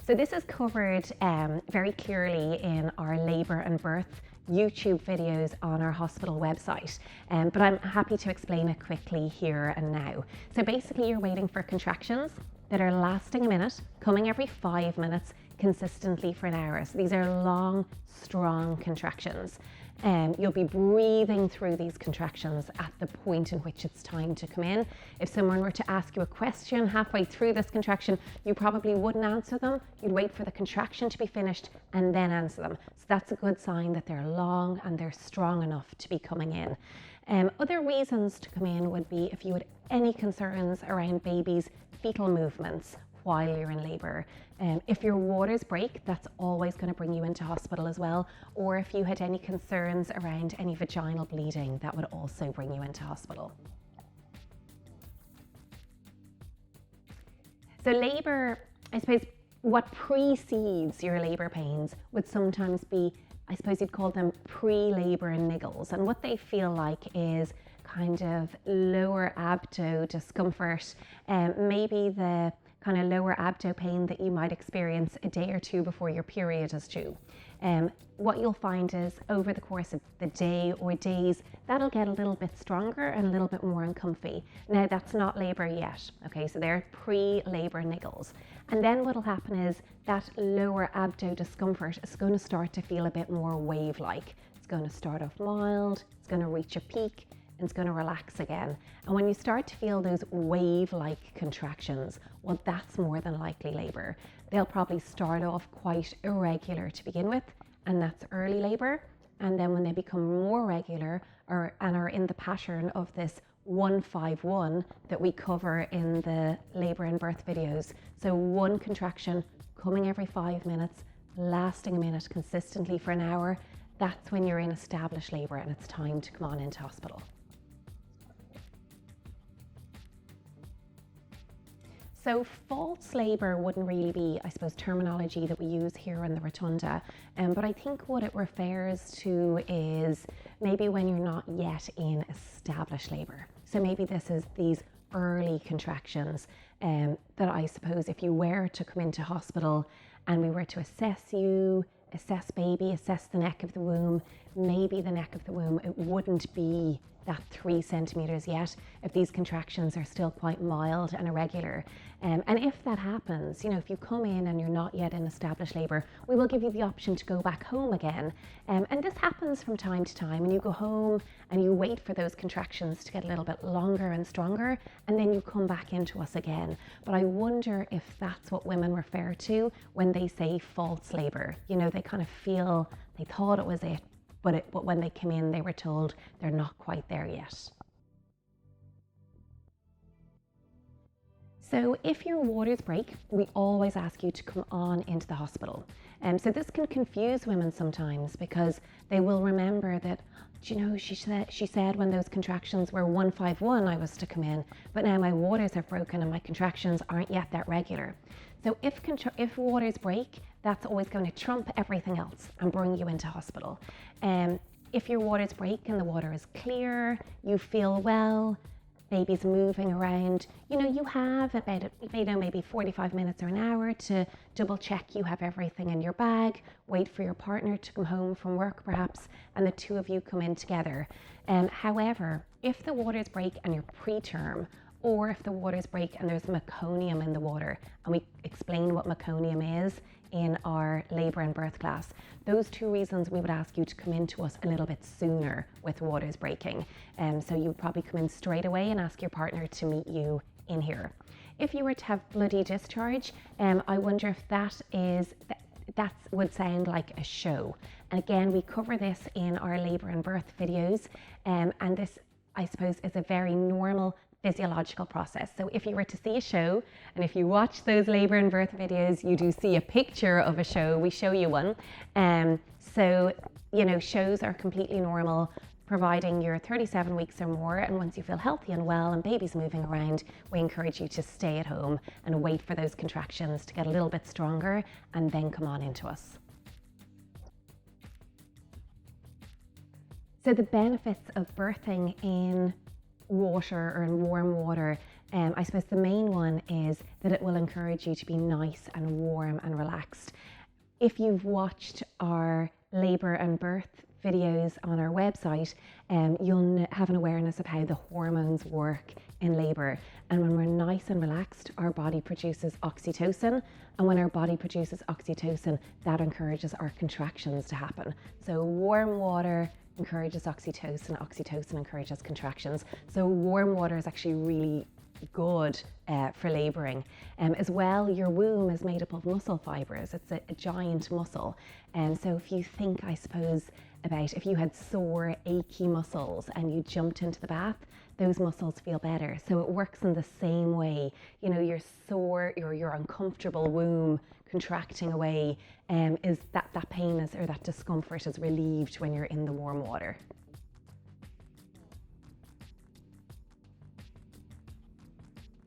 So this is covered very clearly in our labour and birth YouTube videos on our hospital website, but I'm happy to explain it quickly here and now. So basically you're waiting for contractions that are lasting a minute, coming every 5 minutes, consistently for an hour. So these are long, strong contractions. You'll be breathing through these contractions at the point in which it's time to come in. If someone were to ask you a question halfway through this contraction, you probably wouldn't answer them. You'd wait for the contraction to be finished and then answer them. So that's a good sign that they're long and they're strong enough to be coming in. Other reasons to come in would be if you had any concerns around babies' fetal movements while you're in labour. If your waters break, that's always going to bring you into hospital as well. Or if you had any concerns around any vaginal bleeding, that would also bring you into hospital. So labour, I suppose, what precedes your labour pains would sometimes be, I suppose you'd call them pre-labour niggles. And what they feel like is kind of lower abdo discomfort, maybe the kind of lower abdo pain that you might experience a day or two before your period is due. What you'll find is over the course of the day or days, that'll get a little bit stronger and a little bit more uncomfy. Now that's not labour yet, okay, so they're pre-labour niggles. And then what'll happen is that lower abdo discomfort is going to start to feel a bit more wave-like. It's going to start off mild, it's going to reach a peak, and it's going to relax again. And when you start to feel those wave-like contractions, well, that's more than likely labour. They'll probably start off quite irregular to begin with, and that's early labour. And then when they become more regular and are in the pattern of this 151 that we cover in the labour and birth videos, so one contraction coming every 5 minutes, lasting a minute consistently for an hour, that's when you're in established labour and it's time to come on into hospital. So false labour wouldn't really be, I suppose, terminology that we use here in the Rotunda, but I think what it refers to is maybe when you're not yet in established labour. So maybe this is these early contractions that I suppose if you were to come into hospital and we were to assess you, assess baby, assess the neck of the womb, maybe the neck of the womb, it wouldn't be that 3 centimetres yet if these contractions are still quite mild and irregular. And if that happens, if you come in and you're not yet in established labour, we will give you the option to go back home again. And this happens from time to time, and you go home and you wait for those contractions to get a little bit longer and stronger, and then you come back into us again. But I wonder if that's what women refer to when they say false labour. They kind of feel they thought it was it, but when they came in, they were told they're not quite there yet. So if your waters break, we always ask you to come on into the hospital. So this can confuse women sometimes because they will remember that, she said when those contractions were 151, I was to come in, but now my waters have broken and my contractions aren't yet that regular. So if waters break, that's always going to trump everything else and bring you into hospital. If your waters break and the water is clear, you feel well, baby's moving around, you have about maybe 45 minutes or an hour to double check you have everything in your bag, wait for your partner to come home from work perhaps, and the two of you come in together. However, if the waters break and you're preterm, or if the waters break and there's meconium in the water, and we explain what meconium is in our labour and birth class, those two reasons we would ask you to come into us a little bit sooner with waters breaking. So you would probably come in straight away and ask your partner to meet you in here. If you were to have bloody discharge, I wonder if that would sound like a show. And again, we cover this in our labour and birth videos, and this, I suppose, is a very normal physiological process. So if you were to see a show, and if you watch those labour and birth videos, you do see a picture of a show, we show you one. So, shows are completely normal, providing you're 37 weeks or more, and once you feel healthy and well and baby's moving around, we encourage you to stay at home and wait for those contractions to get a little bit stronger and then come on into us. So the benefits of birthing in water or in warm water, I suppose the main one is that it will encourage you to be nice and warm and relaxed. If you've watched our labour and birth videos on our website, you'll have an awareness of how the hormones work in labour. And when we're nice and relaxed, our body produces oxytocin. And when our body produces oxytocin, that encourages our contractions to happen. So warm water encourages oxytocin, oxytocin encourages contractions. So warm water is actually really good for labouring. As well, your womb is made up of muscle fibres. It's a giant muscle. And so if you think, I suppose, about if you had sore, achy muscles and you jumped into the bath, those muscles feel better. So it works in the same way. You know, your sore or your uncomfortable womb contracting away, is that pain is, or that discomfort is relieved when you're in the warm water.